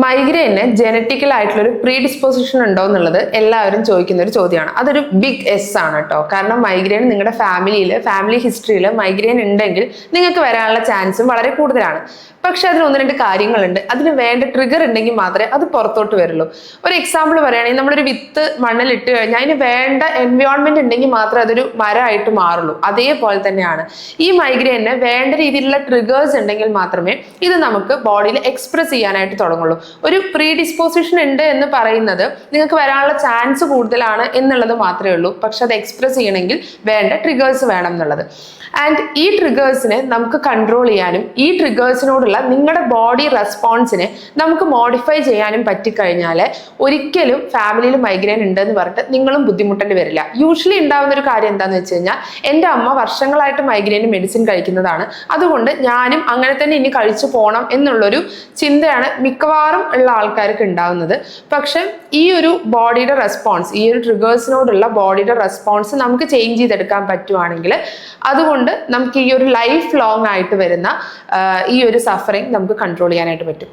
Migraine genetical ആയിട്ടുള്ള ഒരു pre disposition ഉണ്ടോ എന്നുള്ളത് എല്ലാവരും ചോദിക്കുന്ന ഒരു ചോദ്യമാണ്. അതൊരു ബിഗ് എസ് ആണ് കേട്ടോ. കാരണം മൈഗ്രെയിൻ നിങ്ങളുടെ ഫാമിലി ഹിസ്റ്ററിയിൽ മൈഗ്രെയിൻ ഉണ്ടെങ്കിൽ നിങ്ങൾക്ക് വരാനുള്ള ചാൻസും വളരെ കൂടുതലാണ്. പക്ഷെ അതിന് ഒന്ന് രണ്ട് കാര്യങ്ങളുണ്ട്. അതിന് വേണ്ട ട്രിഗർ ഉണ്ടെങ്കിൽ മാത്രമേ അത് പുറത്തോട്ട് വരുള്ളൂ. ഒരു എക്സാമ്പിൾ പറയുകയാണെങ്കിൽ നമ്മളൊരു വിത്ത് മണ്ണിൽ ഇട്ട് കഴിഞ്ഞാൽ അതിന് വേണ്ട എൻവയോൺമെന്റ് ഉണ്ടെങ്കിൽ മാത്രമേ അതൊരു മരമായിട്ട് മാറുള്ളൂ. അതേപോലെ തന്നെയാണ് ഈ മൈഗ്രെയിന് വേണ്ട രീതിയിലുള്ള ട്രിഗേഴ്സ് ഉണ്ടെങ്കിൽ മാത്രമേ ഇത് നമുക്ക് ബോഡിയിൽ എക്സ്പ്രസ് ചെയ്യാനായിട്ട് തുടങ്ങുള്ളൂ. ഒരു പ്രീ ഡിസ്പോസിഷൻ ഉണ്ട് എന്ന് പറയുന്നത് നിങ്ങൾക്ക് വരാനുള്ള ചാൻസ് കൂടുതലാണ് എന്നുള്ളത് മാത്രമേ ഉള്ളൂ. പക്ഷെ അത് എക്സ്പ്രസ് ചെയ്യണമെങ്കിൽ വേണ്ട ട്രിഗേഴ്സ് വേണം എന്നുള്ളത്. ആൻഡ് ഈ ട്രിഗേഴ്സിനെ നമുക്ക് കൺട്രോൾ ചെയ്യാനും ഈ ട്രിഗേഴ്സിനോടുള്ള നിങ്ങളുടെ ബോഡി റെസ്പോൺസിനെ നമുക്ക് മോഡിഫൈ ചെയ്യാനും പറ്റിക്കഴിഞ്ഞാൽ ഒരിക്കലും ഫാമിലിയിൽ മൈഗ്രെയിൻ ഉണ്ടെന്ന് പറഞ്ഞിട്ട് നിങ്ങളും ബുദ്ധിമുട്ടേണ്ടി വരില്ല. യൂഷ്വലി ഉണ്ടാകുന്ന ഒരു കാര്യം എന്താണെന്ന് വെച്ച് കഴിഞ്ഞാൽ എൻ്റെ അമ്മ വർഷങ്ങളായിട്ട് മൈഗ്രെയിന് മെഡിസിൻ കഴിക്കുന്നതാണ്, അതുകൊണ്ട് ഞാനും അങ്ങനെ തന്നെ ഇനി കഴിച്ചു പോകണം എന്നുള്ളൊരു ചിന്തയാണ് മിക്കവാറും ഉള്ള ആൾക്കാർക്ക് ഉണ്ടാവുന്നത്. പക്ഷെ ഈ ഒരു ബോഡിയുടെ റെസ്പോൺസ്, ഈ ഒരു ട്രിഗേഴ്സിനോടുള്ള ബോഡിയുടെ റെസ്പോൺസ് നമുക്ക് ചേഞ്ച് ചെയ്തെടുക്കാൻ പറ്റുവാണെങ്കിൽ അതുകൊണ്ട് നമുക്ക് ഈ ഒരു ലൈഫ് ലോങ് ആയിട്ട് വരുന്ന ഈ ഒരു സഫറിങ് നമുക്ക് കൺട്രോൾ ചെയ്യാനായിട്ട് പറ്റും.